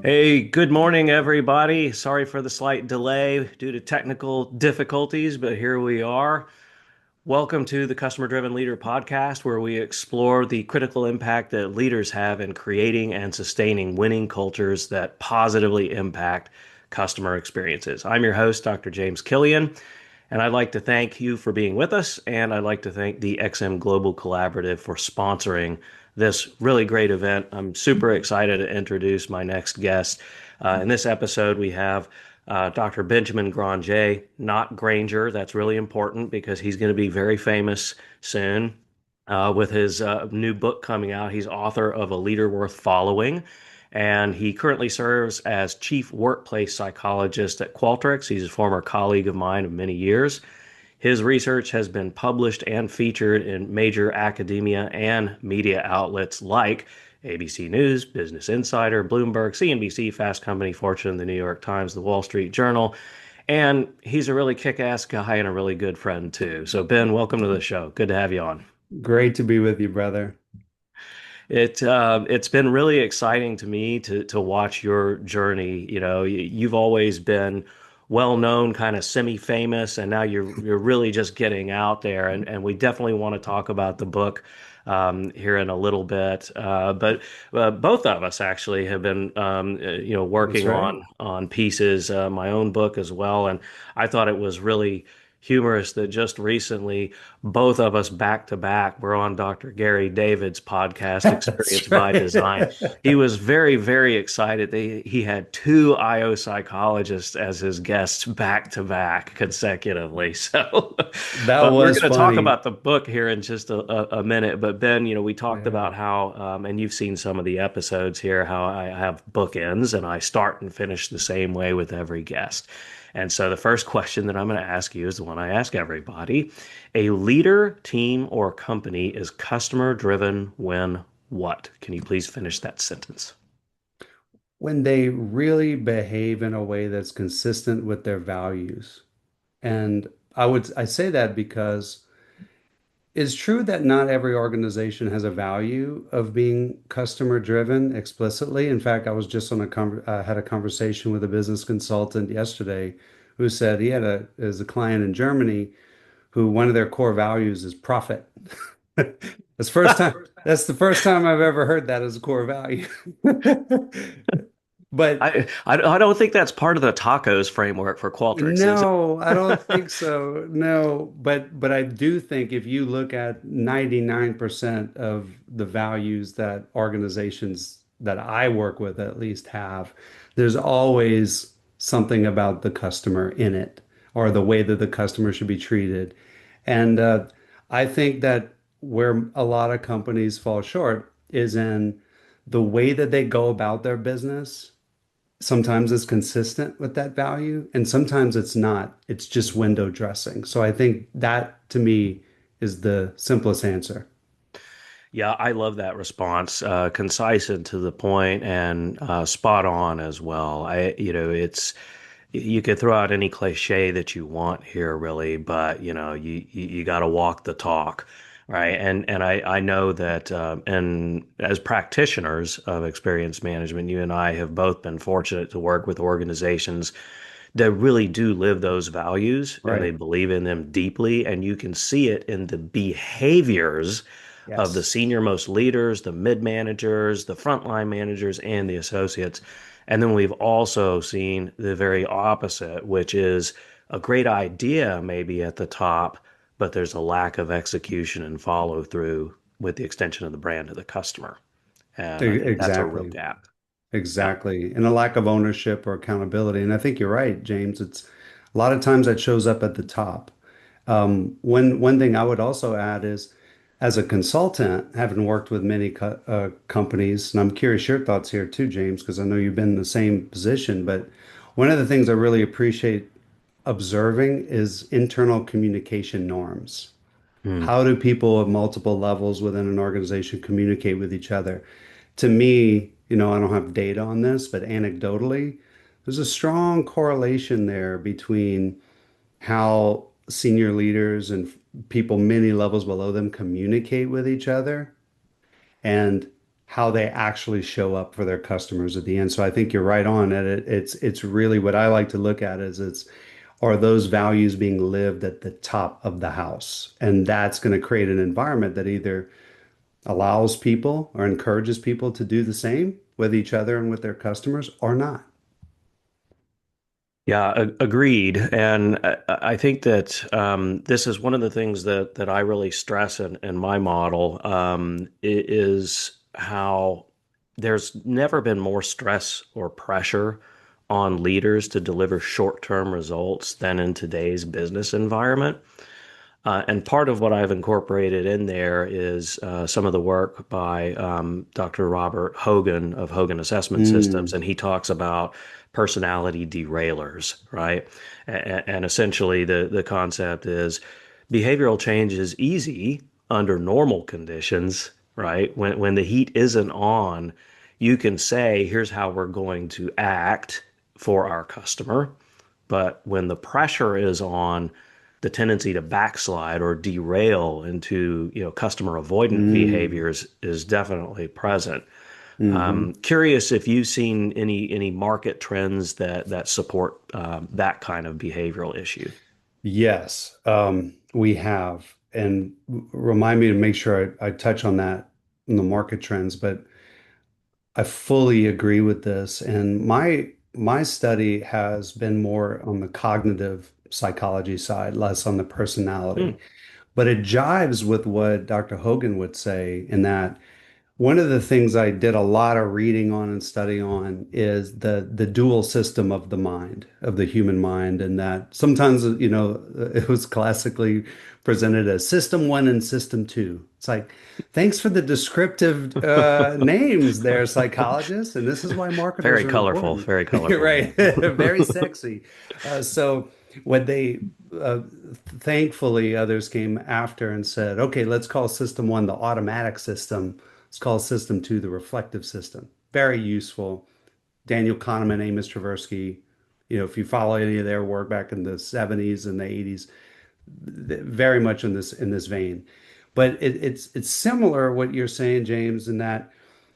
Hey, good morning, everybody. Sorry for the slight delay due to technical difficulties, but here we are. Welcome to the Customer Driven Leader podcast, where we explore the critical impact that leaders have in creating and sustaining winning cultures that positively impact customer experiences. I'm your host, Dr. James Killian, and I'd like to thank you for being with us, and I'd like to thank the XM Global Collaborative for sponsoring this really great event. I'm super excited to introduce my next guest. In this episode, we have Dr. Benjamin Granger, not Granger. That's really important because he's going to be very famous soon with his new book coming out. He's author of A Leader Worth Following, and he currently serves as Chief Workplace Psychologist at Qualtrics. He's a former colleague of mine of many years. His research has been published and featured in major academia and media outlets like ABC News, Business Insider, Bloomberg, CNBC, Fast Company, Fortune, the New York Times, the Wall Street Journal. And he's a really kick-ass guy and a really good friend too. So Ben, welcome to the show. Good to have you on. Great to be with you, brother. It's been really exciting to me to watch your journey. You know, you've always been well known, kind of semi-famous, and now you're really just getting out there. And we definitely want to talk about the book here in a little bit. But both of us actually have been That's working right. on pieces, my own book as well, and I thought it was really humorous that just recently both of us back to back were on Dr. Gary David's podcast, Experience That's by Design. right. He was very, very excited that he had two IO psychologists as his guests back to back consecutively. So, That but we're was going to talk funny. about the book here in just a minute. But Ben, we talked Yeah. about how, and you've seen some of the episodes here, how I have bookends and I start and finish the same way with every guest. And so the first question that I'm going to ask you is the one I ask everybody. A leader, team, or company is customer driven when what? Can you please finish that sentence? When they really behave in a way that's consistent with their values. And I say that because it's true that not every organization has a value of being customer driven explicitly. In fact, I was just had a conversation with a business consultant yesterday who said he is a client in Germany who one of their core values is profit. That's the first time I've ever heard that as a core value. But I don't think that's part of the tacos framework for Qualtrics, is it? no, I don't think so. No, but I do think if you look at 99% of the values that organizations that I work with at least have, there's always something about the customer in it or the way that the customer should be treated. And I think that where a lot of companies fall short is in the way that they go about their business. Sometimes it's consistent with that value, and sometimes it's not. It's just window dressing. So I think that to me is the simplest answer. Yeah, I love that response. Concise and to the point and spot on as well. It's you could throw out any cliche that you want here, really, but you got to walk the talk, right? And I know that, and as practitioners of experience management, you and I have both been fortunate to work with organizations that really do live those values and they Right. believe in them deeply, and you can see it in the behaviors of the Yes. senior most leaders, the mid managers, the frontline managers, and the associates. And then we've also seen the very opposite, which is a great idea maybe at the top, but there's a lack of execution and follow through with the extension of the brand to the customer. And I think that's a real Exactly. gap. Yeah. Exactly. And a lack of ownership or accountability. And I think you're right, James. It's a lot of times that shows up at the top. One thing I would also add is, as a consultant, having worked with many co companies, and I'm curious your thoughts here too, James, because I know you've been in the same position. But one of the things I really appreciate observing is internal communication norms. Hmm. How do people at multiple levels within an organization communicate with each other? To me, I don't have data on this, but anecdotally, there's a strong correlation there between how senior leaders and people many levels below them communicate with each other and how they actually show up for their customers at the end. So I think you're right on it. It's really what I like to look at is it's are those values being lived at the top of the house? And that's going to create an environment that either allows people or encourages people to do the same with each other and with their customers or not. Yeah, agreed. And I think that this is one of the things that I really stress in my model is how there's never been more stress or pressure on leaders to deliver short-term results than in today's business environment. And part of what I've incorporated in there is some of the work by Dr. Robert Hogan of Hogan Assessment Systems, Mm, and he talks about personality derailers, right? And essentially, the concept is behavioral change is easy under normal conditions, right? When the heat isn't on, you can say, "Here's how we're going to act for our customer." But when the pressure is on, the tendency to backslide or derail into, customer avoidant mm, behaviors is definitely present. hmm. Curious if you've seen any market trends that support that kind of behavioral issue. Yes, we have. And remind me to make sure I touch on that in the market trends, but I fully agree with this. And my study has been more on the cognitive psychology side, less on the personality. Hmm, But it jives with what Dr. Hogan would say in that one of the things I did a lot of reading on and study on is the dual system of the mind, of the human mind, and that sometimes, it was classically presented as system one and system two. It's like, thanks for the descriptive names there, psychologists, and this is why marketers very are colorful, important. very colorful. Right. Very sexy. So what they thankfully others came after and said, okay, let's call system one the automatic system. It's called System 2, the reflective system. Very useful. Daniel Kahneman, Amos Tversky, if you follow any of their work back in the 70s and the 80s, very much in this vein. But it's similar what you're saying, James, in that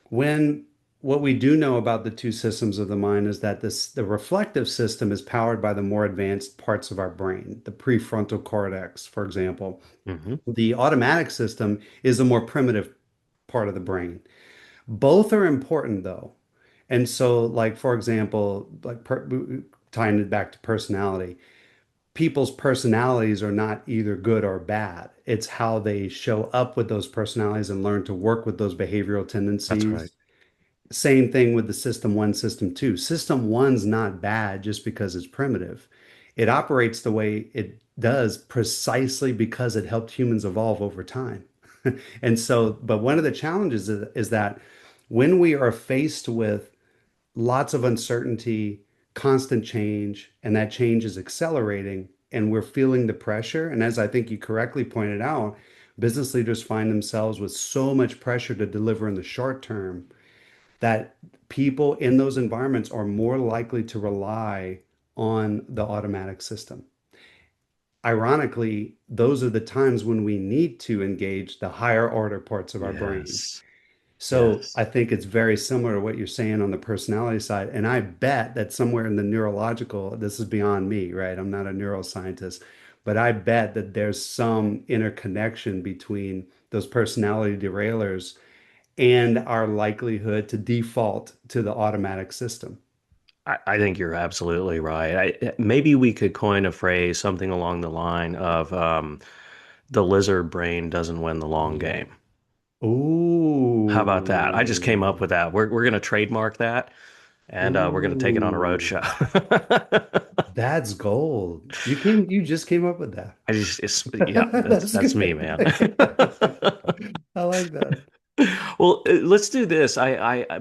when what we do know about the two systems of the mind is that the reflective system is powered by the more advanced parts of our brain, the prefrontal cortex, for example. Hmm. The automatic system is a more primitive part of the brain. Both are important though. And so, like, for example, tying it back to personality, people's personalities are not either good or bad. It's how they show up with those personalities and learn to work with those behavioral That's right. tendencies. Same thing with the system one, system two. System one's not bad just because it's primitive. It operates the way it does precisely because it helped humans evolve over time. And so, but one of the challenges is that when we are faced with lots of uncertainty, constant change, and that change is accelerating, and we're feeling the pressure. And as I think you correctly pointed out, business leaders find themselves with so much pressure to deliver in the short term that people in those environments are more likely to rely on the automatic system. Ironically, those are the times when we need to engage the higher order parts of our brain. Yes. So Yes. I think it's very similar to what you're saying on the personality side. And I bet that somewhere in the neurological, this is beyond me, right? I'm not a neuroscientist, but I bet that there's some interconnection between those personality derailers and our likelihood to default to the automatic system. I think you're absolutely right. Maybe we could coin a phrase, something along the line of the lizard brain doesn't win the long game. How about that? I just came up Ooh, with that. We're going to trademark that, and we're going to take it on a road ooh, show. that's gold. You just came up with that. Yeah, that's That's that's me, good. man. I like that. Well, let's do this.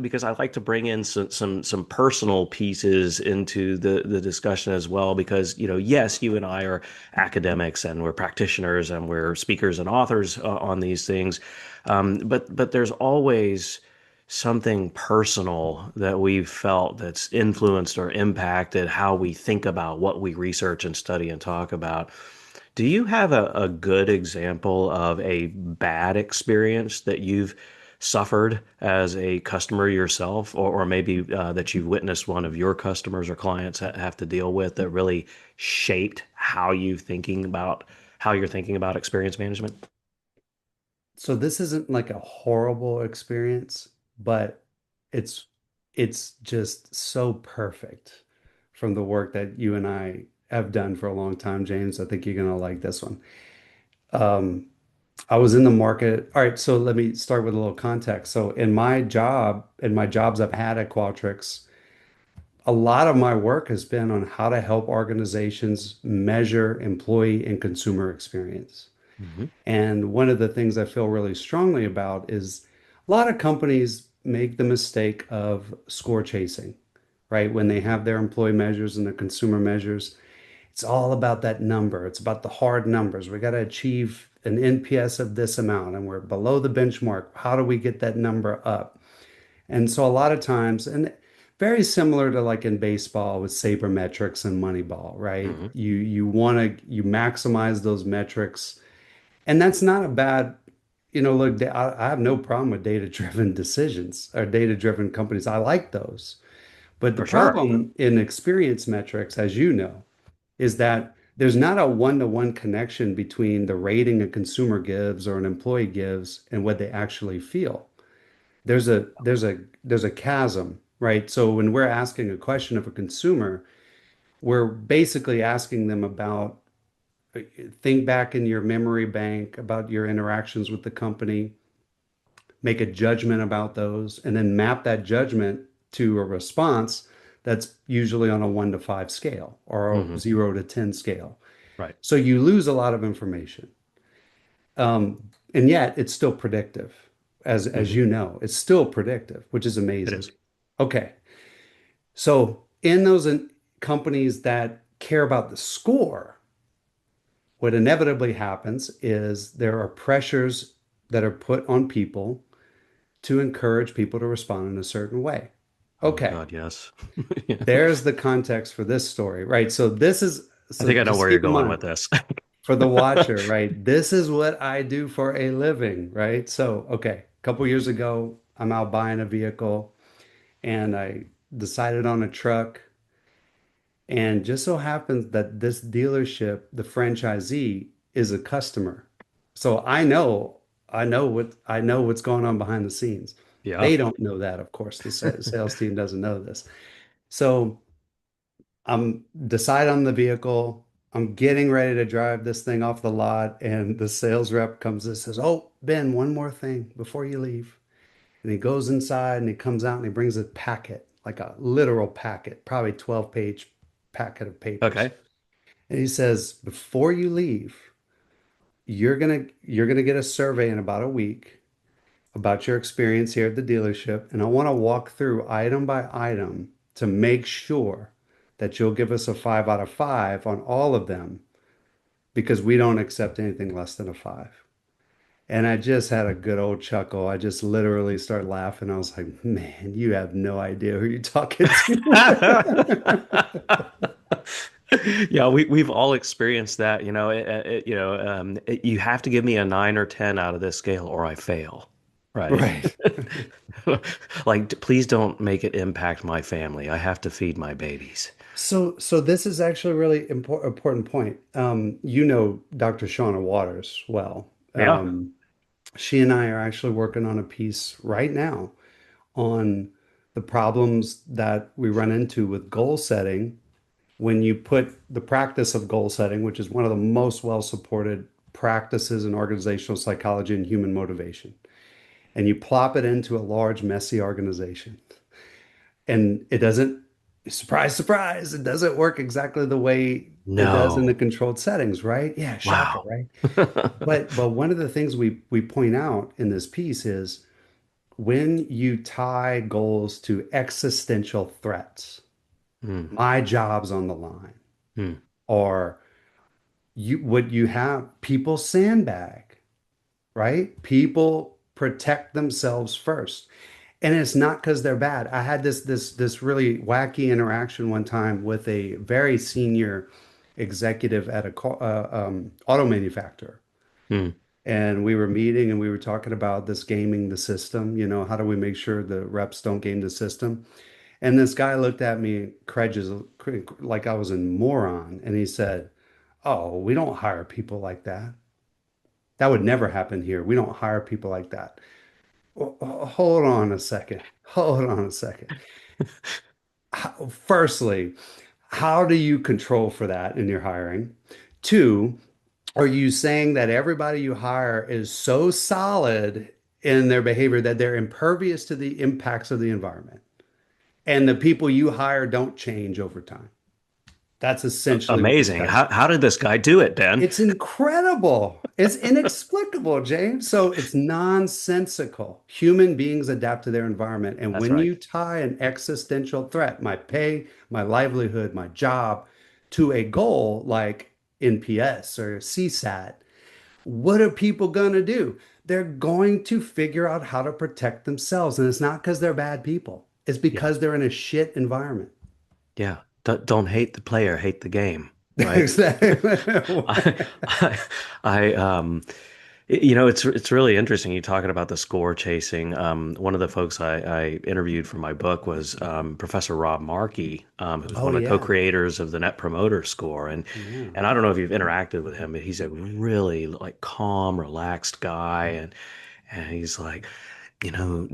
Because I like to bring in some personal pieces into the discussion as well. Because yes, you and I are academics and we're practitioners and we're speakers and authors on these things, but there's always something personal that we've felt that's influenced or impacted how we think about what we research and study and talk about. Do you have a good example of a bad experience that you've suffered as a customer yourself, or maybe that you've witnessed one of your customers or clients have to deal with that really shaped how you're thinking about experience management? So this isn't like a horrible experience, but it's it's just so perfect from the work that you and I have done for a long time, James. I think you're gonna like this one. Um, I was in the market. All right, so let me start with a little context. So in my jobs I've had at Qualtrics, a lot of my work has been on how to help organizations measure employee and consumer experience. Hmm. And one of the things I feel really strongly about is a lot of companies make the mistake of score chasing, right? When they have their employee measures and their consumer measures, it's all about that number. It's about the hard numbers. We got to achieve an NPS of this amount and we're below the benchmark. How do we get that number up? And so a lot of times, and very similar to like in baseball with sabermetrics and Moneyball, right? Hmm. You want you maximize those metrics, and that's not a bad, look, I have no problem with data-driven decisions or data-driven companies. I like those. But the For sure. problem in experience metrics, as you know, is that there's not a one-to-one connection between the rating a consumer gives or an employee gives and what they actually feel. There's a chasm, right? So when we're asking a question of a consumer, we're basically asking them about think back in your memory bank about your interactions with the company, make a judgment about those, and then map that judgment to a response that's usually on a 1 to 5 scale or a Hmm. 0 to 10 scale. Right. So you lose a lot of information. And yet it's still predictive. As Hmm. you know, it's still predictive, which is It amazing. is. Okay. So in those companies that care about the score, what inevitably happens is there are pressures that are put on people to encourage people to respond in a certain way. Oh Okay, God, yes. Yeah. there's the context for this story, right? I So think I know just where you're keep in going mind with this. for the watcher, right? This is what I do for a living, right? So, okay, a couple years ago, I'm out buying a vehicle and I decided on a truck. And just so happens that this dealership, the franchisee, is a customer. So I know what's going on behind the scenes. Yeah. They don't know that, of course. The sales team doesn't know this. So I'm decide on the vehicle. I'm getting ready to drive this thing off the lot, and the sales rep comes and says, "Oh, Ben, one more thing before you leave." And he goes inside and he comes out and he brings a packet, like a literal packet, probably 12-page packet of papers. Okay. And he says, before you leave, you're gonna get a survey in about a week about your experience here at the dealership. And I want to walk through item by item to make sure that you'll give us a 5 out of 5 on all of them because we don't accept anything less than a 5. And I just had a good old chuckle. I just literally started laughing. I was like, man, you have no idea who you're talking to. Yeah, we've all experienced that, you have to give me a 9 or 10 out of this scale or I fail. Right. Right. Like, please don't make it impact my family. I have to feed my babies. So this is actually a really important point. You know Dr. Shauna Waters well. Yeah. She and I are actually working on a piece right now on the problems that we run into with goal setting when you put the practice of goal setting, which is one of the most well-supported practices in organizational psychology and human motivation, and you plop it into a large, messy organization. And it doesn't, surprise, surprise, it doesn't work exactly the way it does in the No. controlled settings, right? Yeah, shocker, Wow. right? But one of the things we point out in this piece is when you tie goals to existential threats, Hmm. my job's on the line, Hmm. or what you have, people sandbag, right? People protect themselves first. And it's not because they're bad. I had this really wacky interaction one time with a very senior executive at a auto manufacturer. Hmm. and we were meeting and we were talking about this gaming the system. How do we make sure the reps don't game the system? And this guy looked at me like I was a moron, and he said, "Oh, we don't hire people like that. That would never happen here. We don't hire people like that." Hold on a second. Hold on a second. Firstly, how do you control for that in your hiring? Two, are you saying that everybody you hire is so solid in their behavior that they're impervious to the impacts of the environment? And the people you hire don't change over time. That's essentially what this Amazing. guy's. How did this guy do it, Ben? It's incredible. It's inexplicable, James. So it's nonsensical. Human beings adapt to their environment. And That's when right. you tie an existential threat, my pay, my livelihood, my job, to a goal like NPS or CSAT, what are people going to do? They're going to figure out how to protect themselves. And it's not because they're bad people, it's Yeah. because they're in a shit environment. Yeah. Don't hate the player, hate the game, right? I, Exactly. I, it's really interesting you talking about the score chasing. One of the folks I interviewed for my book was Professor Rob Markey, who's Oh, one of the yeah. co-creators of the Net Promoter Score, and Yeah. and I don't know if you've interacted with him, but he's a really like calm, relaxed guy, and he's like,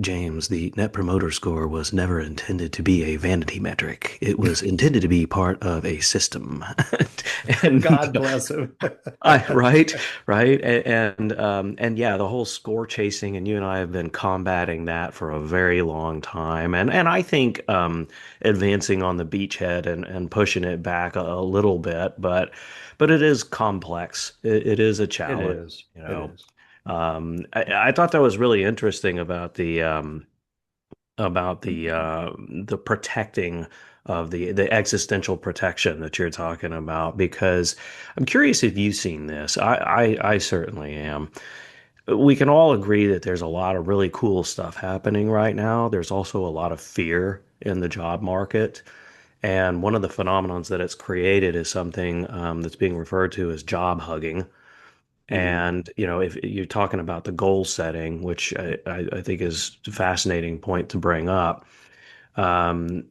James, the Net Promoter Score was never intended to be a vanity metric. It was intended to be part of a system. And God bless him. right, right, and yeah, the whole score chasing, and you and I have been combating that for a very long time, and I think advancing on the beachhead and pushing it back a little bit, but it is complex. It is a It challenge, is. you It know. is. I thought that was really interesting about the protecting of the existential protection that you're talking about, because I'm curious if you've seen this. I certainly am. We can all agree that there's a lot of really cool stuff happening right now. There's also a lot of fear in the job market. And one of the phenomenons that it's created is something that's being referred to as job hugging. Mhm. And, if you're talking about the goal setting, which I think is a fascinating point to bring up, um,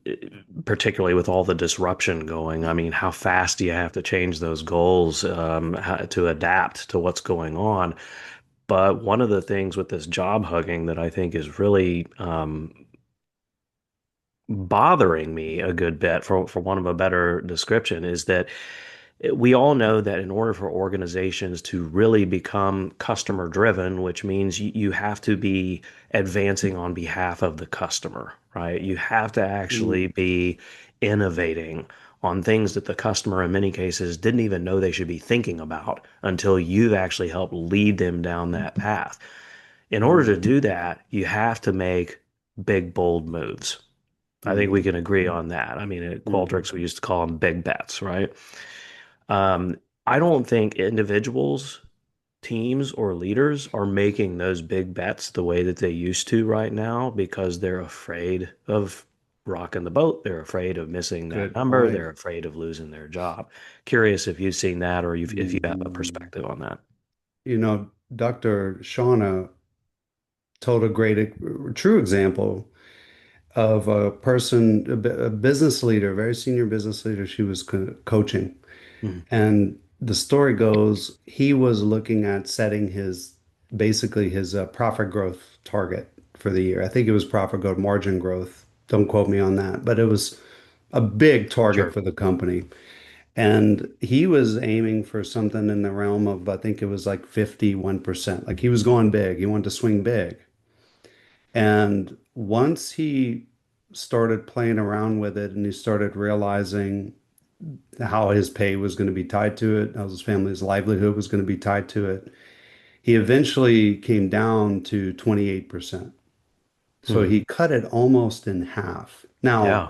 particularly with all the disruption going. I mean, how fast do you have to change those goals to adapt to what's going on? But one of the things with this job hugging that I think is really bothering me a good bit, for want of a better description, is that we all know that in order for organizations to really become customer driven, which means you have to be advancing on behalf of the customer, right? You have to actually Mm. be innovating on things that the customer in many cases didn't even know they should be thinking about until you've actually helped lead them down that path. In order to Mm. do that, you have to make big, bold moves. I think we Mhm. can agree on that. I mean, at Mhm. Qualtrics, we used to call them big bets, right? Um, I don't think individuals, teams, or leaders are making those big bets the way that they used to right now because they're afraid of rocking the boat. They're afraid of missing that Good number. point. They're afraid of losing their job. Curious if you've seen that or if you have a Mm. perspective on that. Dr. Shauna told a true example of a person, a business leader, a very senior business leader she was coaching. Mhm. And the story goes, he was looking at setting basically his profit growth target for the year. I think it was profit growth, margin growth. Don't quote me on that, but it was a big target Sure. for the company. And he was aiming for something in the realm of, I think it was like 51%. Like he was going big. He wanted to swing big. And once he started playing around with it and he started realizing how his pay was going to be tied to it, how his family's livelihood was going to be tied to it, he eventually came down to 28%. So Hmm. he cut it almost in half. Now, Yeah,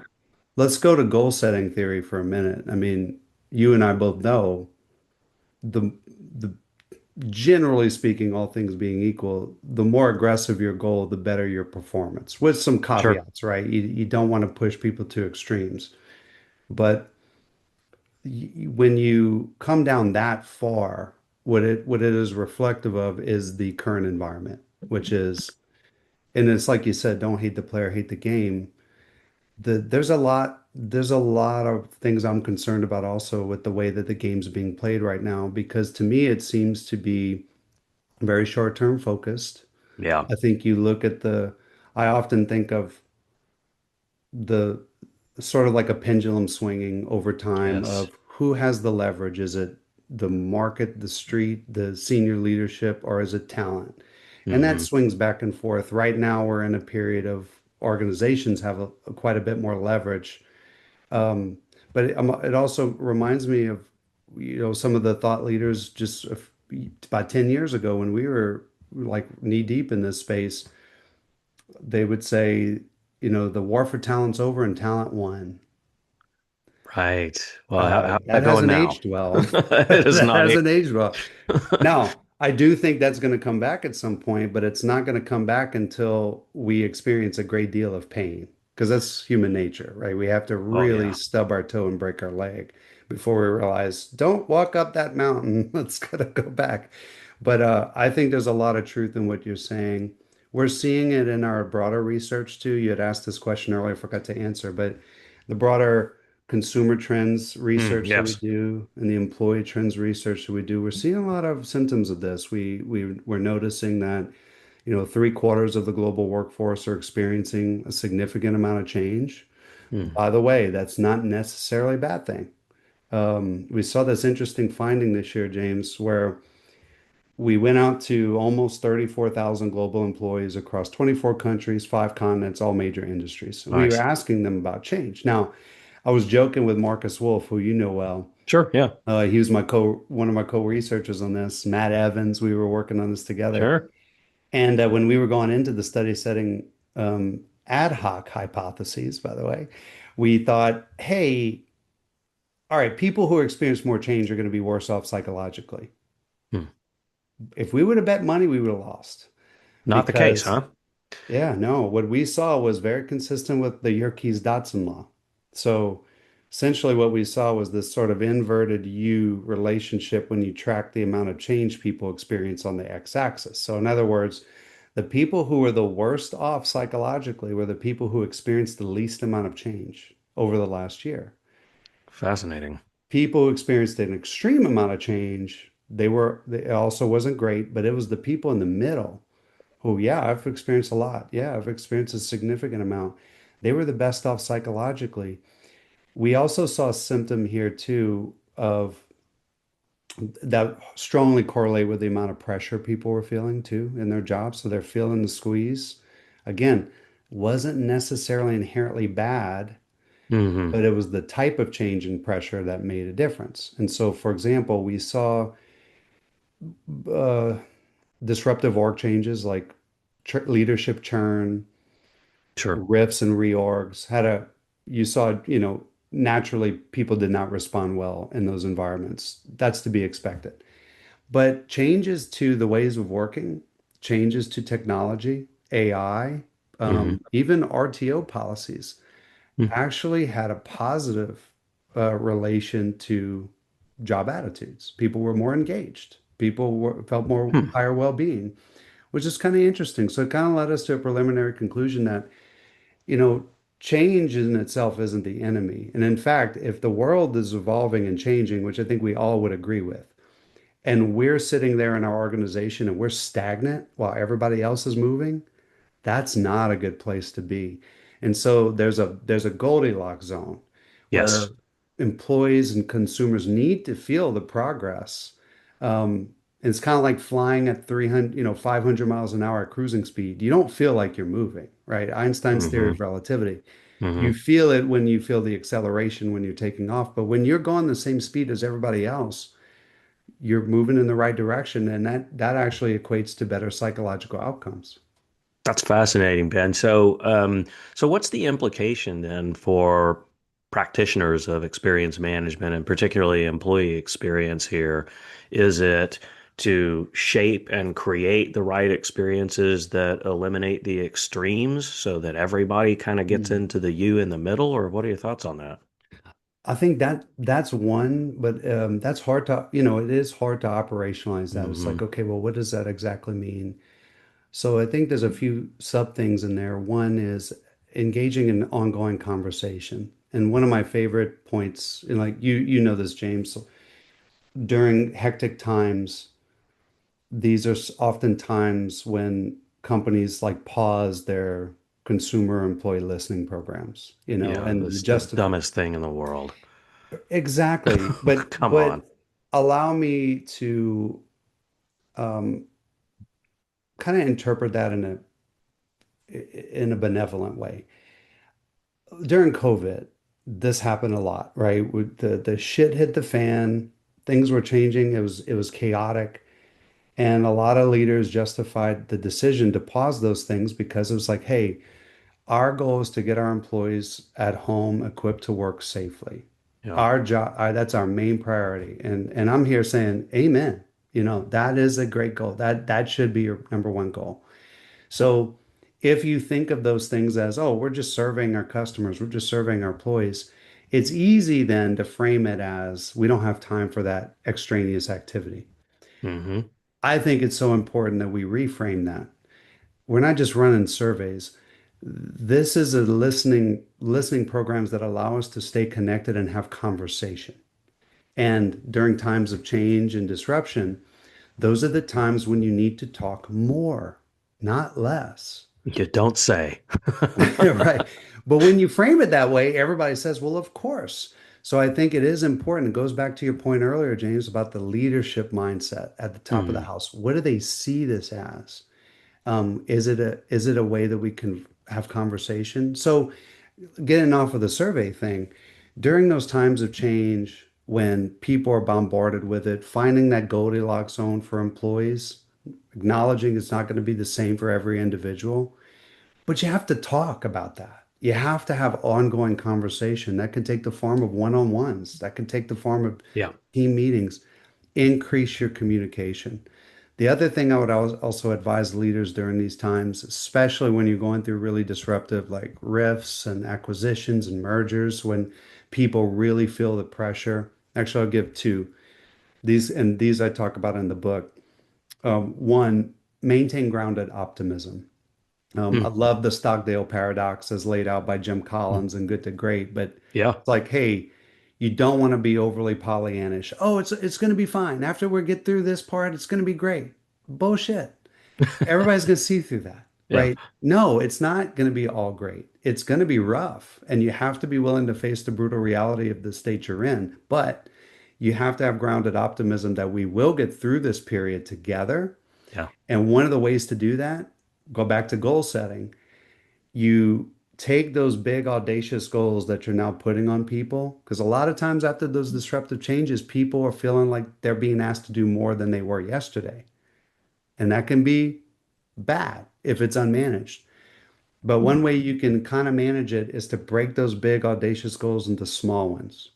let's go to goal setting theory for a minute. I mean, you and I both know the the generally speaking, all things being equal, the more aggressive your goal, the better your performance, with some sure. caveats, right? You don't want to push people to extremes. But when you come down that far, what it is reflective of is the current environment, which is, and it's like you said, don't hate the player, hate the game. There's a lot of things I'm concerned about also with the way that the game's being played right now, because to me it seems to be very short-term focused. Yeah. I think you look at I often think of the sort of like a pendulum swinging over time Yes. of who has the leverage. Is it the market, the street, the senior leadership, or is it talent? And that Hmm. swings back and forth. Right now, we're in a period of organizations have quite a bit more leverage. Um, but it also reminds me of, some of the thought leaders just about 10 years ago when we were like knee deep in this space. They would say, the war for talent's over and talent won. Right. Well, how's That that going hasn't now? aged well. It is That not hasn't aged well. it. Now, I do think that's going to come back at some point, but it's not going to come back until we experience a great deal of pain, because that's human nature, right? We have to Oh really yeah. stub our toe and break our leg before we realize, don't walk up that mountain. Let's gotta go back. But I think there's a lot of truth in what you're saying. We're seeing it in our broader research too. You had asked this question earlier, I forgot to answer, but the broader consumer trends research that we Yes. do and the employee trends research that we do, we're seeing a lot of symptoms of this. We're noticing that, three-quarters of the global workforce are experiencing a significant amount of change. Hmm. By the way, that's not necessarily a bad thing. We saw this interesting finding this year, James, where we went out to almost 34,000 global employees across 24 countries, five continents, all major industries. And we were Nice. asking them about change. Now, I was joking with Marcus Wolf, who you know well. Sure. Yeah. He was one of my co-researchers on this, Matt Evans. We were working on this together. Sure. And when we were going into the study setting ad hoc hypotheses, by the way, we thought, hey, all right, people who experience more change are going to be worse off psychologically. Hmm. If we would have bet money, we would have lost Not the case, because, huh? yeah, no, what we saw was very consistent with the Yerkes-Dodson law. So essentially, what we saw was this sort of inverted U relationship when you track the amount of change people experience on the x-axis. So, in other words, the people who were the worst off psychologically were the people who experienced the least amount of change over the last year. Fascinating. People who experienced an extreme amount of change, it also wasn't great, but it was the people in the middle who, yeah, I've experienced a lot. Yeah, I've experienced a significant amount. They were the best off psychologically. We also saw a symptom here too of that strongly correlate with the amount of pressure people were feeling too in their jobs. So they're feeling the squeeze. Again, wasn't necessarily inherently bad, Hmm. but it was the type of change in pressure that made a difference. And so, for example, we saw uh, disruptive org changes like leadership churn, Sure. rifts and reorgs you saw, naturally people did not respond well in those environments. That's to be expected. But changes to the ways of working, changes to technology, AI, Hmm. even RTO policies actually had a positive relation to job attitudes. People were more engaged. Felt more Hmm. higher well-being, which is kind of interesting. So it kind of led us to a preliminary conclusion that, you know, change in itself isn't the enemy. And in fact, if the world is evolving and changing, which I think we all would agree with, and we're sitting there in our organization and we're stagnant while everybody else is moving, that's not a good place to be. And so there's a Goldilocks zone where Yes. employees and consumers need to feel the progress. It's kind of like flying at 300, 500 miles an hour at cruising speed. You don't feel like you're moving, right? Einstein's theory Hmm. of relativity. You Hmm. feel it when you feel the acceleration when you're taking off, but when you're going the same speed as everybody else, you're moving in the right direction, and that actually equates to better psychological outcomes. That's fascinating, Ben. So what's the implication then for practitioners of experience management and particularly employee experience here? Is it to shape and create the right experiences that eliminate the extremes so that everybody kind of gets Mm. into the you in the middle, or what are your thoughts on that? I think that's one, but that's hard to, it is hard to operationalize that. It's Hmm. like, okay, well, what does that exactly mean? So I think there's a few sub things in there. One is engaging in ongoing conversation. And one of my favorite points, and like you know this, James, during hectic times, these are often times when companies like pause their consumer employee listening programs, Yeah, and it's the dumbest thing in the world. exactly. But Come on. allow me to um, kind of interpret that in a benevolent way. During COVID, this happened a lot, right? The shit hit the fan, things were changing, it was chaotic. And a lot of leaders justified the decision to pause those things because it was like, hey, our goal is to get our employees at home equipped to work safely. Yeah. Our job, that's our main priority. And I'm here saying, amen. That is a great goal. That should be your number one goal. So if you think of those things as, oh, we're just serving our customers, we're just serving our employees, it's easy then to frame it as we don't have time for that extraneous activity. Hmm. I think it's so important that we reframe that. We're not just running surveys. This is a listening programs that allow us to stay connected and have conversation. And during times of change and disruption, those are the times when you need to talk more, not less. You don't say. Right. But when you frame it that way, everybody says, well, of course. So I think it is important. It goes back to your point earlier, James, about the leadership mindset at the top of the Mm. house. What do they see this as? Is it a way that we can have conversation? So getting off of the survey thing, during those times of change, when people are bombarded with it, finding that Goldilocks zone for employees, acknowledging it's not going to be the same for every individual, but you have to talk about that. You have to have ongoing conversation. That can take the form of one-on-ones. That can take the form of Yeah. team meetings. Increase your communication. The other thing I would also advise leaders during these times, especially when you're going through really disruptive like rifts and acquisitions and mergers, when people really feel the pressure. Actually, I'll give two. These I talk about in the book. One, maintain grounded optimism. I Mm. love the Stockdale paradox as laid out by Jim Collins in Good to Great, but Yeah. it's like, hey, you don't want to be overly Pollyannish. Oh, it's going to be fine. After we get through this part, it's going to be great. Bullshit. Everybody's going to see through that, Yeah. right? No, it's not going to be all great. It's going to be rough, and you have to be willing to face the brutal reality of the state you're in. But you have to have grounded optimism that we will get through this period together. Yeah. And one of the ways to do that, go back to goal setting. You take those big audacious goals that you're now putting on people, because a lot of times after those disruptive changes, people are feeling like they're being asked to do more than they were yesterday. And that can be bad if it's unmanaged. But one way you can kind of manage it is to break those big audacious goals into small ones.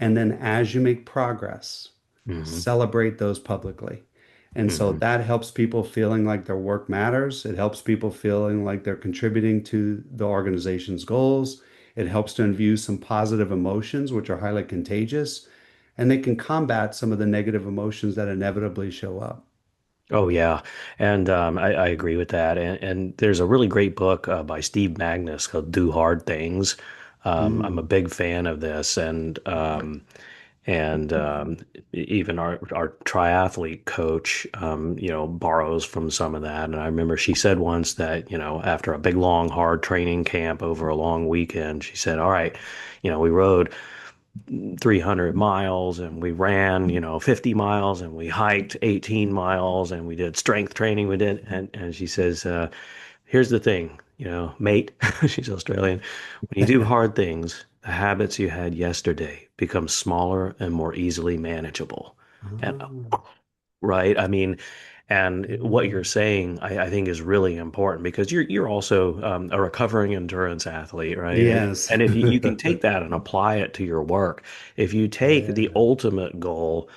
And then as you make progress, Hmm. celebrate those publicly. And so Hmm. that helps people feeling like their work matters. It helps people feeling like they're contributing to the organization's goals. It helps to infuse some positive emotions, which are highly contagious, and they can combat some of the negative emotions that inevitably show up. Oh yeah, and I agree with that. And there's a really great book by Steve Magnus called "Do Hard Things." I'm a Mm. big fan of this, and even our triathlete coach, borrows from some of that. And I remember she said once that after a big long hard training camp over a long weekend, she said, "All right, we rode 300 miles and we ran 50 miles and we hiked 18 miles and we did strength training we did." And she says, here's the thing, mate, she's Australian, when you do hard things, the habits you had yesterday become smaller and more easily manageable. And Ah, right, I mean, and what mm. you're saying, I think is really important because you're also a recovering endurance athlete, right? Yes. And if you can take that and apply it to your work, if you take the Yeah. ultimate goal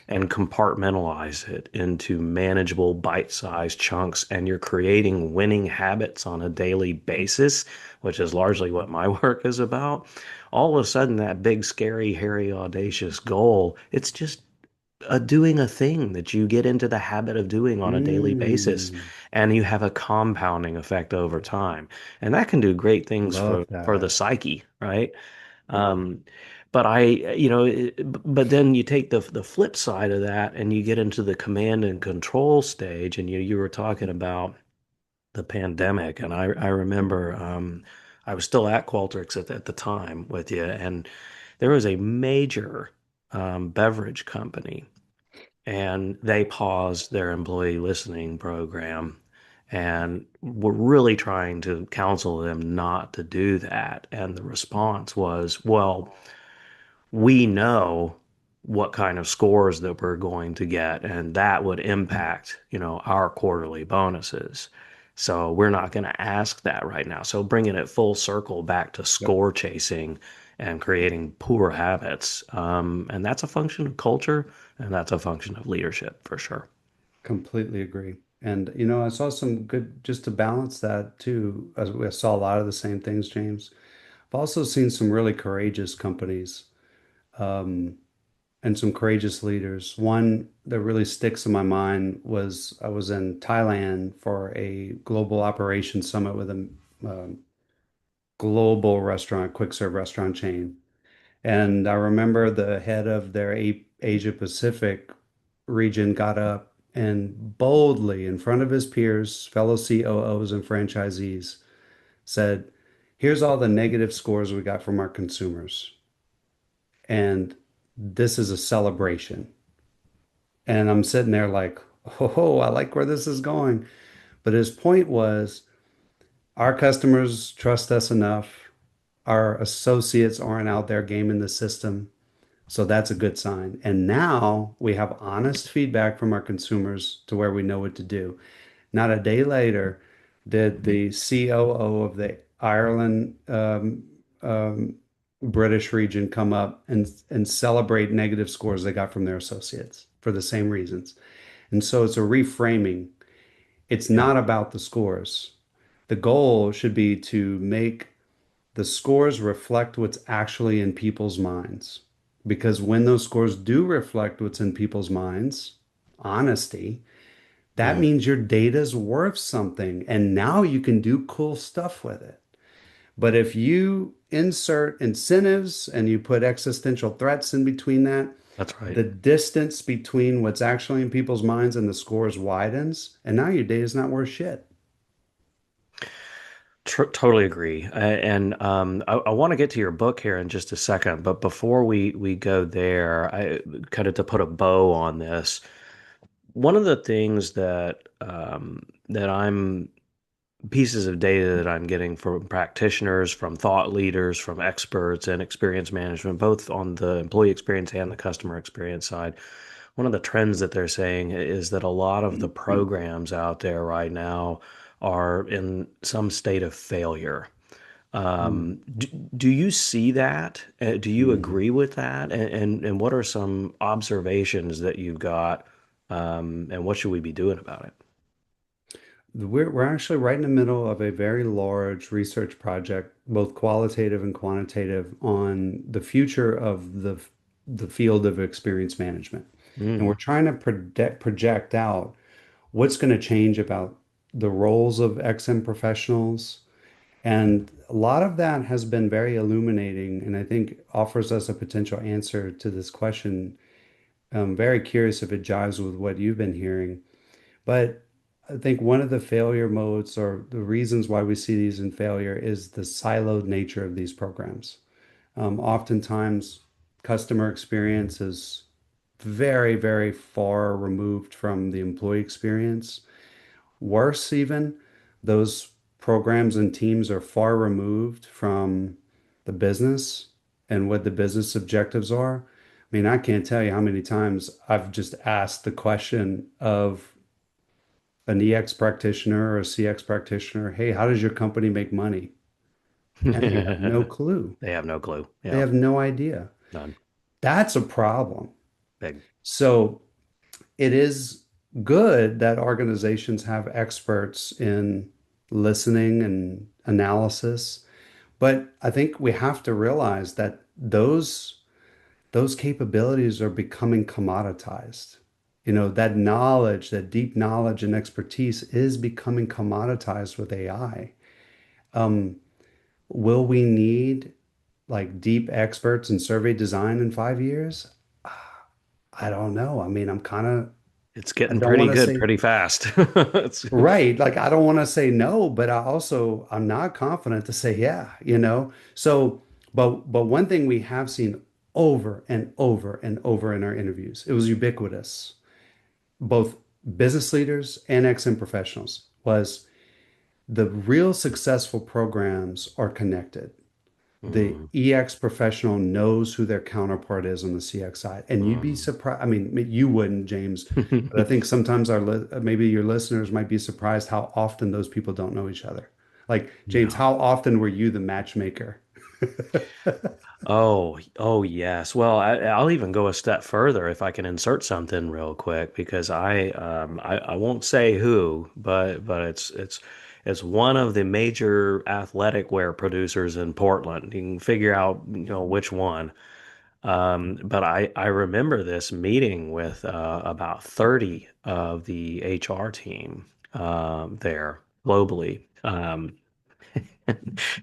and compartmentalize it into manageable bite-sized chunks, and you're creating winning habits on a daily basis, which is largely what my work is about, all of a sudden that big, scary, hairy, audacious goal, it's just doing a thing that you get into the habit of doing on a daily basis, Mm, and you have a compounding effect over time. And that can do great things love for the that. psyche, right? Yeah, Um, but but then you take the flip side of that and you get into the command and control stage, and you were talking about the pandemic, and I remember I was still at Qualtrics at the time with you, and there was a major beverage company, and they paused their employee listening program, and were really trying to counsel them not to do that. And the response was, well, we know what kind of scores that we're going to get, and that would impact, our quarterly bonuses. So we're not going to ask that right now. So bringing it full circle back to yep, score chasing and creating poor habits, and that's a function of culture, and that's a function of leadership for sure. completely agree. And I saw some good just to balance that too. I saw a lot of the same things, James. I've also seen some really courageous companies um, and some courageous leaders. One that really sticks in my mind was I was in Thailand for a global operations summit with a global restaurant, quick serve restaurant chain. And I remember the head of their Asia Pacific region got up and boldly, in front of his peers, fellow COOs and franchisees, said, "Here's all the negative scores we got from our consumers. And this is a celebration." And I'm sitting there like, oh, I like where this is going. But his point was, our customers trust us enough. Our associates aren't out there gaming the system. So that's a good sign. And now we have honest feedback from our consumers to where we know what to do. Not a day later did the COO of the Ireland um, British region come up and celebrate negative scores they got from their associates for the same reasons. And so it's a reframing. It's Yeah, not about the scores. The goal should be to make the scores reflect what's actually in people's minds. Because when those scores do reflect what's in people's minds, honesty, that yeah, means your data's worth something. And now you can do cool stuff with it. But if you insert incentives and you put existential threats in between that, that's right. the distance between what's actually in people's minds and the scores widens. And now your data's not worth shit. Totally agree. And I want to get to your book here in just a second, but before we go there, I kind of to put a bow on this. One of the things that I'm pieces of data that I'm getting from practitioners, from thought leaders, from experts and experience management, both on the employee experience and the customer experience side. One of the trends that they're saying is that a lot of the programs out there right now are in some state of failure. Do you see that? Do you Mm-hmm. agree with that? And what are some observations that you've got? And what should we be doing about it? We're actually right in the middle of a very large research project, both qualitative and quantitative, on the future of the field of experience management. And we're Mm, trying to project out what's going to change about the roles of XM professionals. And a lot of that has been very illuminating and I think offers us a potential answer to this question. I'm very curious if it jives with what you've been hearing. But I think one of the failure modes or the reasons why we see these in failure is the siloed nature of these programs. Oftentimes, customer experience is very, very far removed from the employee experience. Worse, even, those programs and teams are far removed from the business and what the business objectives are. I mean, I can't tell you how many times I've just asked the question of an EX practitioner or a CX practitioner, hey, how does your company make money? And they have no mm. clue. They have no clue. They Yeah, have no idea. none. That's a problem. Big. So it is good that organizations have experts in listening and analysis, But I think we have to realize that those capabilities are becoming commoditized. That knowledge, that deep knowledge and expertise is becoming commoditized with AI. Um, will we need like deep experts in survey design in 5 years? I don't know. I mean, It's I getting don't pretty want to good say pretty fast. It's, right. Like, I don't want to say no, but I'm not confident to say yeah. So, but one thing we have seen over and over and over in our interviews, it was ubiquitous, both business leaders and XM professionals, was the real successful programs are connected. The mm, EX professional knows who their counterpart is on the CX side. And you'd be mm. surprised. I mean, you wouldn't, James, but I think sometimes maybe your listeners might be surprised how often those people don't know each other. Like, James, Yeah. how often were you the matchmaker? Oh, yes. Well, I'll even go a step further if I can insert something real quick because I won't say who, but it's one of the major athletic wear producers in Portland. You can figure out, which one. But I remember this meeting with about 30 of the HR team there globally.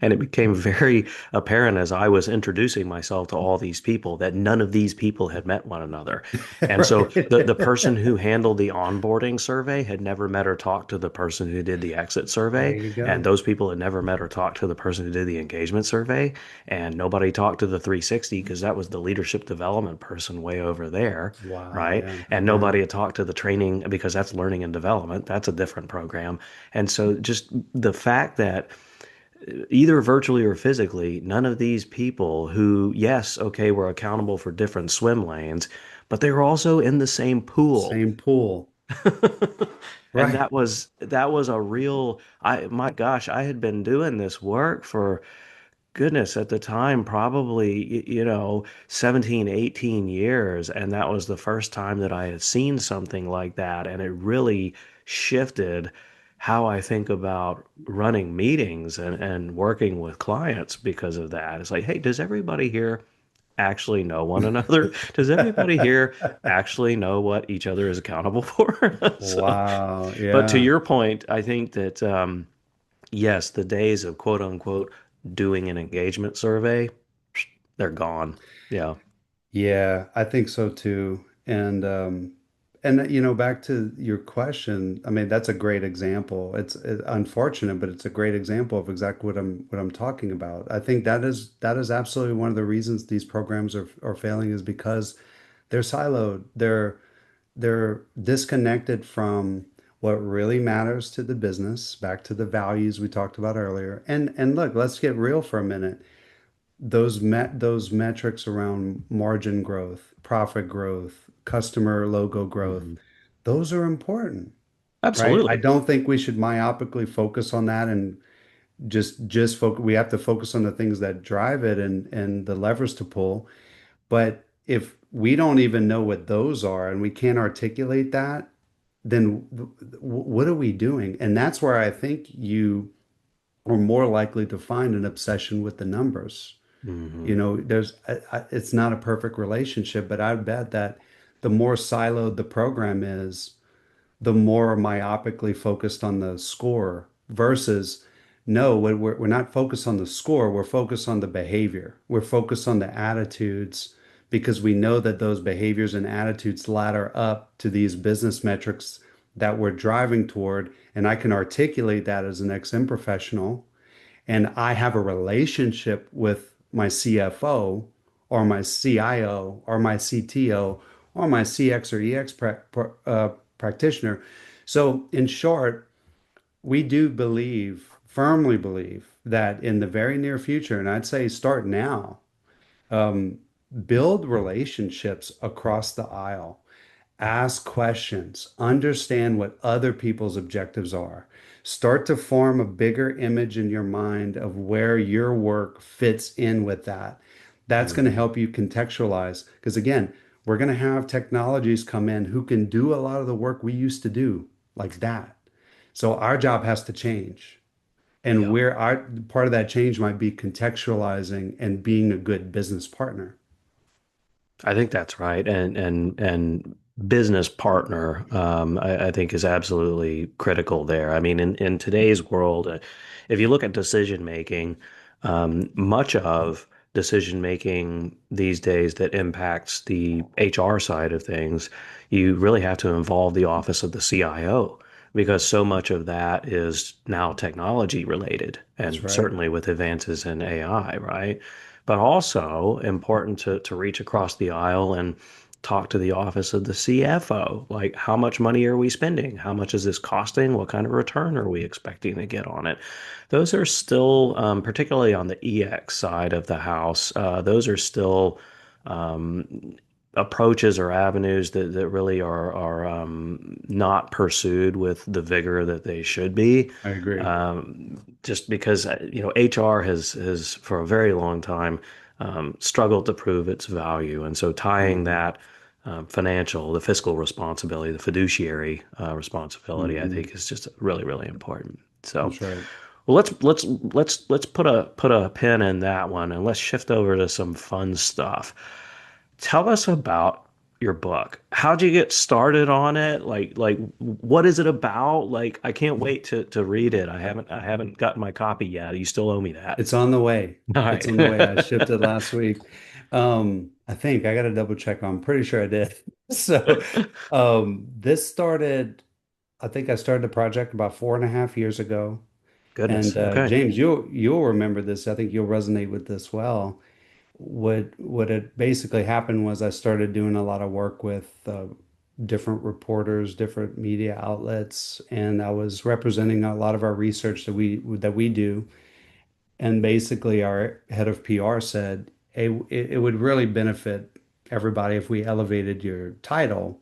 And it became very apparent as I was introducing myself to all these people that none of these people had met one another. And so the person Right. who handled the onboarding survey had never met or talked to the person who did the exit There survey. you And go. those people had never met or talked to the person who did the engagement survey. And nobody talked to the 360 because that was the leadership development person way over there. Wow. Right. Yeah. And Yeah. nobody had talked to the training because that's learning and development. That's a different program. And so just the fact that either virtually or physically, none of these people who, yes, okay, were accountable for different swim lanes, but they were also in the same pool. Same pool. And Right. that was a real, my gosh, I had been doing this work for goodness at the time, probably, 17, 18 years. And that was the first time that I had seen something like that. And it really shifted how I think about running meetings and working with clients because of that. It's like, hey, does everybody here actually know one another? Does everybody here actually know what each other is accountable for? So, Wow. but to Yeah. your point, I think that yes, the days of quote unquote doing an engagement survey, they're gone. Yeah. Yeah, I think so too. And back to your question, I mean, that's a great example. It's unfortunate, but it's a great example of exactly what I'm talking about. I think that is absolutely one of the reasons these programs are failing is because they're siloed. They're disconnected from what really matters to the business, back to the values we talked about earlier. And look, let's get real for a minute. Those metrics around margin growth, profit growth, customer logo growth, Hmm. those are important, right? I Absolutely. don't think we should myopically focus on that and just focus. We have to focus on the things that drive it and the levers to pull. But if we don't even know what those are and we can't articulate that, then what are we doing? And that's where I think you are more likely to find an obsession with the numbers. Hmm. It's not a perfect relationship, but I bet that the more siloed the program is, the more myopically focused on the score versus no, we're not focused on the score, we're focused on the behavior. We're focused on the attitudes because we know that those behaviors and attitudes ladder up to these business metrics that we're driving toward. And I can articulate that as an XM professional and I have a relationship with my CFO or my CIO or my CTO or my CX or EX practitioner. So, in short, we do believe, firmly believe, that in the very near future, and I'd say start now, um, build relationships across the aisle. Ask questions, understand what other people's objectives are. Start to form a bigger image in your mind of where your work fits in with that. That's going to Hmm. help you contextualize. Because again, we're going to have technologies come in who can do a lot of the work we used to do like that. So our job has to change. And Yeah. where our part of that change might be contextualizing and being a good business partner. I think that's right. And business partner, I think is absolutely critical there. I mean, in today's world, if you look at decision making, much of decision making these days that impacts the HR side of things, you really have to involve the office of the CIO because so much of that is now technology related, That's and right. certainly with advances in AI, right? But also important to reach across the aisle and talk to the office of the CFO. Like, how much money are we spending? How much is this costing? What kind of return are we expecting to get on it? Those are still, particularly on the EX side of the house, those are still approaches or avenues that really are not pursued with the vigor that they should be. I agree. Just because HR has for a very long time struggled to prove its value, and so tying Hmm. that the fiscal responsibility, the fiduciary responsibility, I Hmm. think is just really, really important. So, That's right. well, let's put a pin in that one, and let's shift over to some fun stuff. Tell us about your book. How'd you get started on it? Like what is it about? Like, I can't wait to read it. I haven't gotten my copy yet. You still owe me that. It's on the way. All It's right. on the way. I shipped it last week. I think I got to double check. I'm pretty sure I did. So, this started, I think I started the project about 4.5 years ago. And Goodness. Okay. James, you'll remember this. I think you'll resonate with this well. What had basically happened was I started doing a lot of work with different reporters, different media outlets, and I was representing a lot of our research that we do. And basically, our head of PR said, "Hey, it would really benefit everybody if we elevated your title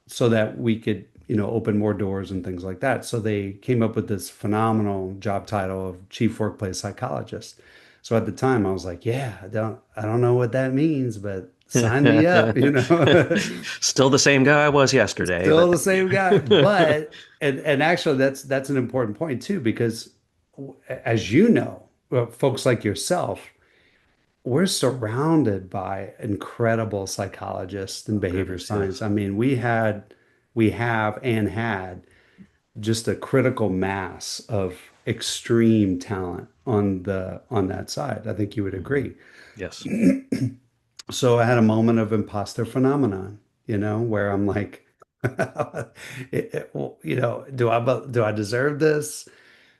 so that we could, open more doors and things like that." So they came up with this phenomenal job title of Chief Workplace Psychologist. So at the time, I was like, "Yeah, I don't know what that means, but sign me up, Still the same guy I was yesterday, Still but the thank same guy, you. but and actually that's an important point too, because as you know, well, folks like yourself, we're surrounded by incredible psychologists and Oh, behavior goodness, science. yes. I mean, we have and had just a critical mass of extreme talent on that side. I think you would Hmm. agree. Yes. So I had a moment of imposter phenomenon, where I'm like, well, do I deserve this?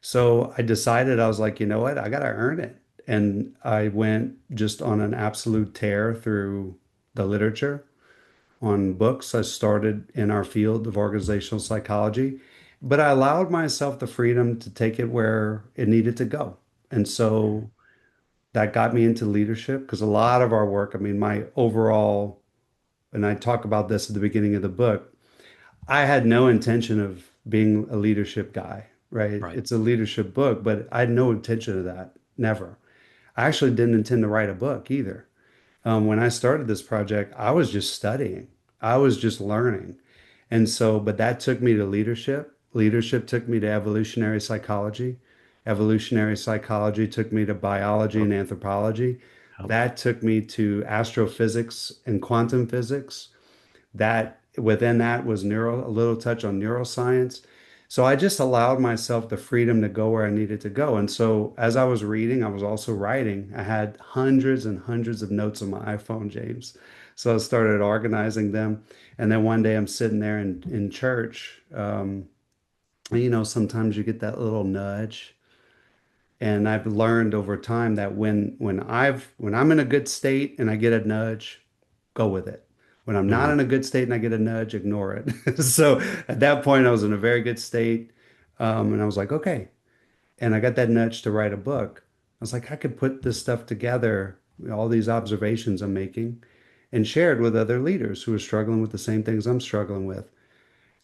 So I decided, I was like, you know what? I got to earn it. And I went just on an absolute tear through the literature on books. I started in our field of organizational psychology, but I allowed myself the freedom to take it where it needed to go. And Hmm. so that got me into leadership, because a lot of our work, I mean, my overall, and I talk about this at the beginning of the book, I had no intention of being a leadership guy, right? Right. It's a leadership book, but I had no intention of that. Never. I actually didn't intend to write a book either. When I started this project, I was just studying. I was just learning. And so, but that took me to leadership. Leadership took me to evolutionary psychology. Evolutionary psychology took me to biology Yep. and anthropology. Yep. That took me to astrophysics and quantum physics. That within that was a little touch on neuroscience. So I just allowed myself the freedom to go where I needed to go. And so as I was reading, I was also writing. I had hundreds and hundreds of notes on my iPhone, James. So I started organizing them. And then one day I'm sitting there in church. And, sometimes you get that little nudge. And I've learned over time that when I'm in a good state and I get a nudge, go with it. When I'm not Hmm. in a good state and I get a nudge, ignore it. So at that point, I was in a very good state, and I was like, okay. And I got that nudge to write a book. I was like, I could put this stuff together, all these observations I'm making, and share it with other leaders who are struggling with the same things I'm struggling with.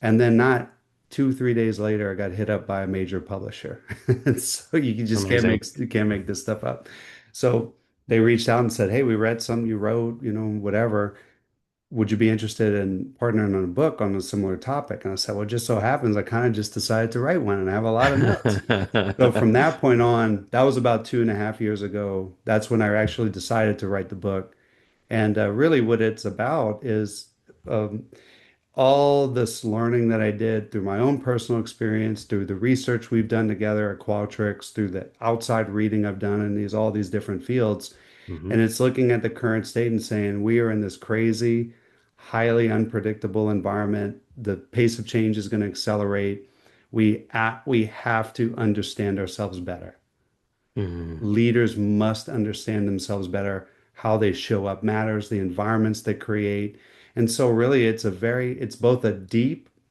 And then not 2, 3 days later, I got hit up by a major publisher. And so you just Amazing. can't make this stuff up. So they reached out and said, "Hey, we read something you wrote, whatever. would you be interested in partnering on a book on a similar topic? And I said, well, it just so happens I kind of just decided to write one and I have a lot of notes. So from that point on, that was about 2.5 years ago. That's when I actually decided to write the book. And really, what it's about is um, all this learning that I did through my own personal experience, through the research we've done together at Qualtrics, through the outside reading I've done in all these different fields. Hmm. And it's looking at the current state and saying we are in this crazy, highly unpredictable environment. The pace of change is going to accelerate. We have to understand ourselves better. Hmm. Leaders must understand themselves better. How they show up matters, the environments they create. And so really it's both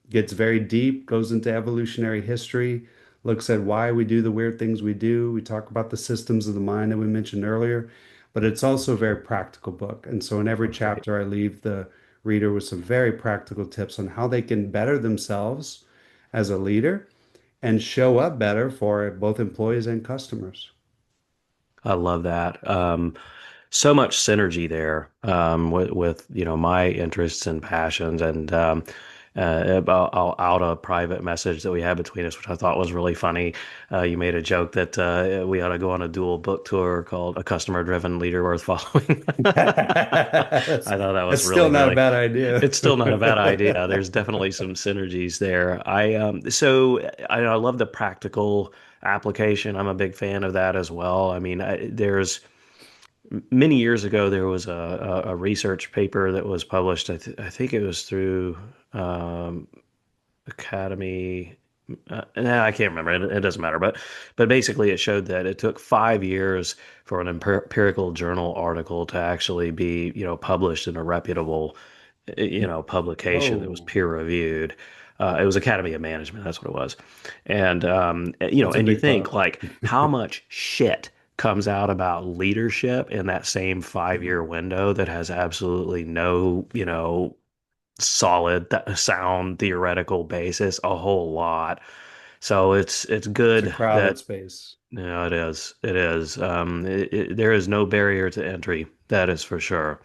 gets very deep, goes into evolutionary history, looks at why we do the weird things we do. We talk about the systems of the mind that we mentioned earlier, but it's also a very practical book. And so in every Oh, great. chapter, I leave the reader with some very practical tips on how they can better themselves as a leader and show up better for both employees and customers. I love that. So much synergy there with my interests and passions, and I'll out a private message that we had between us, which I thought was really funny. You made a joke that we ought to go on a dual book tour called "A Customer Driven Leader Worth Following." That's, I thought that was that's still really, not a really. bad idea. It's still not a bad idea. There's definitely some synergies there. I love the practical application. I'm a big fan of that as well. I mean, there's many years ago there was a research paper that was published. I think it was through um, Academy. Nah, I can't remember. It doesn't matter. But basically, it showed that it took 5 years for an empirical journal article to actually be published in a reputable publication that was Whoa, peer reviewed. It was Academy of Management. That's what it was. And that's a and you big think part. like how much shit comes out about leadership in that same 5 year window that has absolutely no solid sound theoretical basis, a whole lot. So it's It's a good crowded that space. it is. It is. There is no barrier to entry. That is for sure.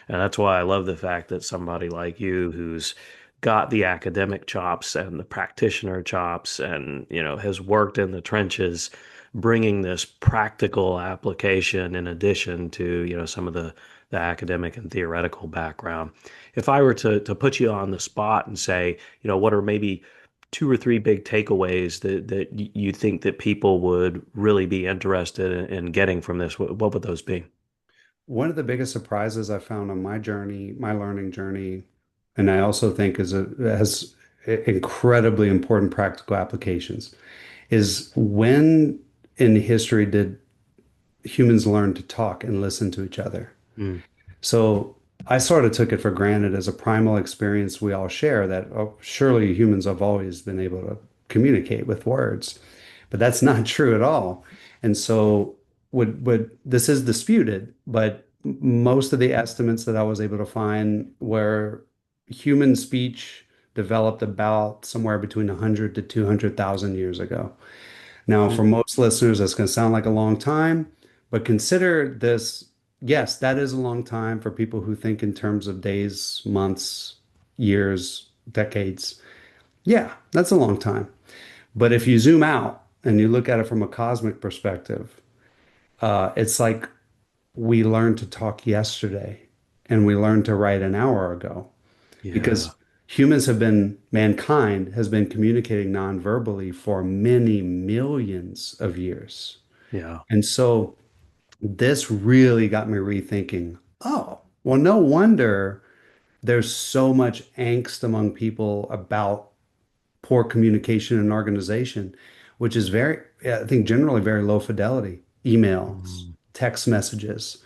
And that's why I love the fact that somebody like you, who's got the academic chops and the practitioner chops, and has worked in the trenches, bringing this practical application in addition to some of the academic and theoretical background. If I were to put you on the spot and say, what are maybe two or three big takeaways that you think that people would really be interested in getting from this, what would those be? One of the biggest surprises I found on my journey, my learning journey, and I also think has incredibly important practical applications, is when in history did humans learn to talk and listen to each other? Mm, So I sort of took it for granted as a primal experience we all share that oh, surely humans have always been able to communicate with words, but that's not true at all. And so would this is disputed, but most of the estimates that I was able to find were human speech developed about somewhere between 100 to 200,000 years ago. Now, for mm, most listeners, that's going to sound like a long time, but consider this. Yes, that is a long time for people who think in terms of days, months, years, decades. Yeah, that's a long time. But if you zoom out and you look at it from a cosmic perspective, it's like we learned to talk yesterday and we learned to write an hour ago yeah, because mankind has been communicating non-verbally for many millions of years. yeah. And so this really got me rethinking, oh, well, no wonder there's so much angst among people about poor communication in an organization, which is I think, generally very low fidelity. Emails, Mm, text messages,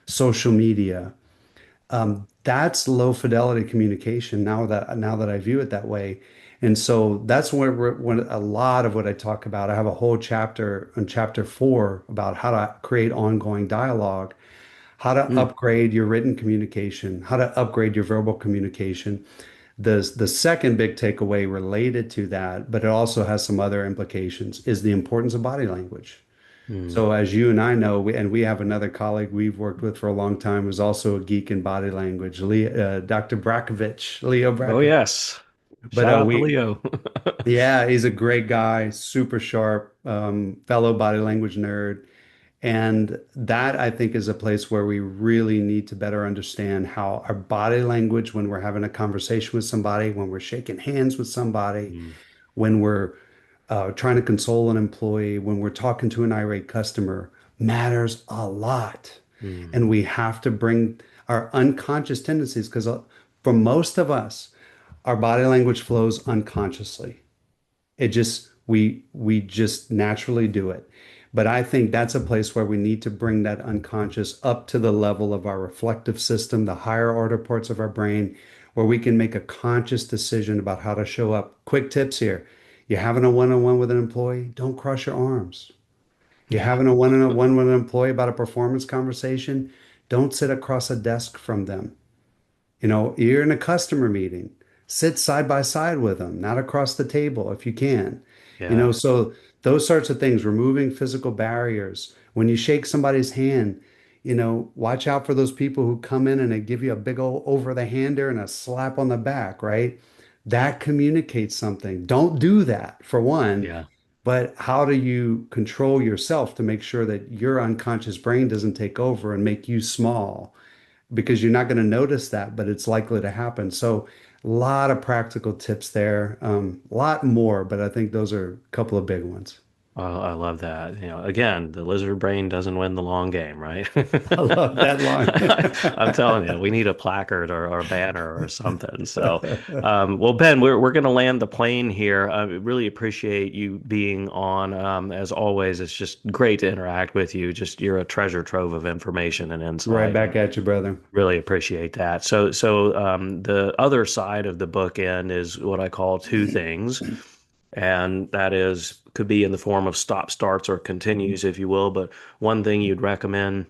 social media. That's low fidelity communication now that I view it that way. And so that's when a lot of what I talk about. I have a whole chapter on chapter 4 about how to create ongoing dialogue, how to mm, upgrade your written communication, how to upgrade your verbal communication. The second big takeaway related to that, but it also has some other implications, is the importance of body language. Mm. So as you and I know, and we have another colleague we've worked with for a long time who's also a geek in body language, Dr. Leo Oh, Brakovich. yes. But Shout out to we, Leo. yeah, he's a great guy, super sharp, fellow body language nerd. And that I think is a place where we really need to better understand how our body language, when we're having a conversation with somebody, when we're shaking hands with somebody, Mm. when we're trying to console an employee, when we're talking to an irate customer, matters a lot. Mm. And we have to bring our unconscious tendencies, because for most of us, our body language flows unconsciously. We just naturally do it. But I think that's a place where we need to bring that unconscious up to the level of our reflective system, the higher order parts of our brain, where we can make a conscious decision about how to show up. Quick tips here. You're having a one-on-one with an employee, don't cross your arms. You're Yeah. having a one-on-one with an employee about a performance conversation, don't sit across a desk from them. You're in a customer meeting, sit side by side with them, not across the table if you can. Yeah. So those sorts of things, removing physical barriers. When you shake somebody's hand, watch out for those people who come in and they give you a big old over the hander and a slap on the back, right? That communicates something. Don't do that for one, Yeah. but how do you control yourself to make sure that your unconscious brain doesn't take over and make you small? Because you're not going to notice that, but it's likely to happen. So, a lot of practical tips there, a lot more, but I think those are a couple of big ones. Oh, I love that. Again, the lizard brain doesn't win the long game, right? I love that line. I'm telling you, we need a placard or a banner or something. So, well, Ben, we're going to land the plane here. I really appreciate you being on. As always, it's just great to interact with you. Just you're a treasure trove of information and Right insight. back at you, brother. Really appreciate that. So, the other side of the bookend is what I call two things, and that is could be in the form of stop starts or continues, if you will. But one thing you'd recommend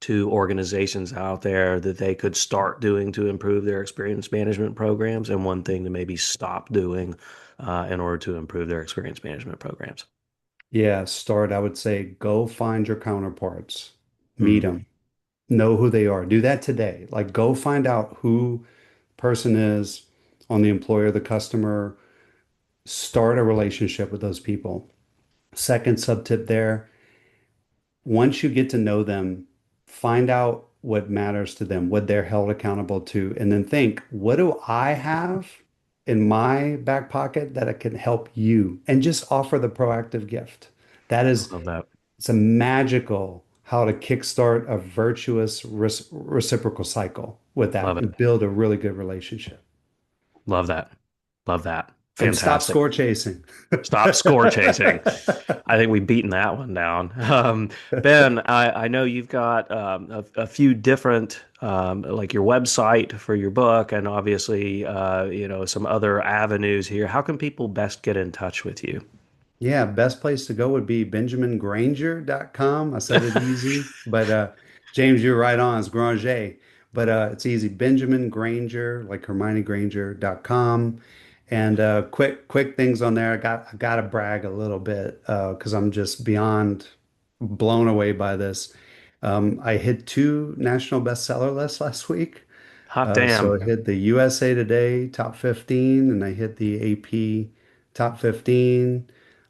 to organizations out there that they could start doing to improve their experience management programs, and one thing to maybe stop doing in order to improve their experience management programs. Yeah, start. I would say go find your counterparts, meet Mm. them, know who they are. Do that today. Like, go find out who person is on the employer, the customer. Start a relationship with those people. Second sub tip there, once you get to know them, find out what matters to them, what they're held accountable to, and then think, what do I have in my back pocket that it can help you? And just offer the proactive gift. That I is, love that. it's a magical how to kickstart a virtuous reciprocal cycle with that Love it. and build a really good relationship. Love that. Love that. And stop Fantastic. score chasing. Stop score chasing. I think we've beaten that one down. Ben, I know you've got a few different, like your website for your book, and obviously, some other avenues here. How can people best get in touch with you? Yeah, best place to go would be benjamingranger.com. I said it easy, but James, you're right on. It's Granger, but it's easy. Benjamin Granger, like Hermione Granger.com. And quick things on there. I got to brag a little bit because I'm just beyond blown away by this. I hit two national bestseller lists last week. Hot So damn. I hit the USA Today top 15 and I hit the AP top 15.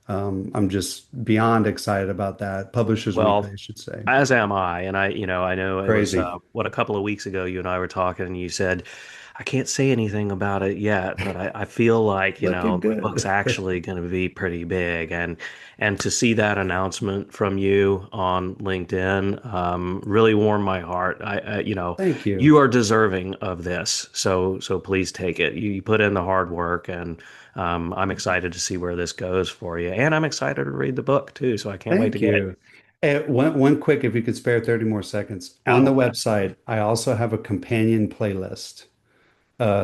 I'm just beyond excited about that. Publishers Weekly, Well, I should say. as am I. And I know it was Crazy. what a couple of weeks ago you and I were talking, and you said, I can't say anything about it yet, but I feel like, Looking my book's good. actually going to be pretty big. And to see that announcement from you on LinkedIn really warmed my heart. Thank you. You are deserving of this. So please take it. You put in the hard work, and I'm excited to see where this goes for you. And I'm excited to read the book too. So I can't wait to Thank get it. you. One quick, if you could spare 30 more seconds. On the Oh, website, I also have a companion playlist.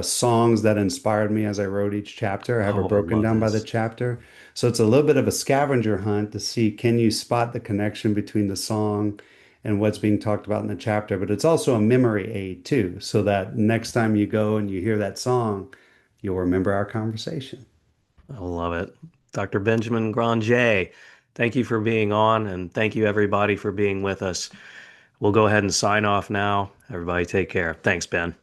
Songs that inspired me as I wrote each chapter. I have it oh, I broken love down by the this. chapter. So it's a little bit of a scavenger hunt to see, can you spot the connection between the song and what's being talked about in the chapter? But it's also a memory aid too, so that next time you go and you hear that song, you'll remember our conversation. I love it. Dr. Benjamin Granger, Thank you for being on, and thank you everybody for being with us. We'll go ahead and sign off now. Everybody take care. Thanks, Ben.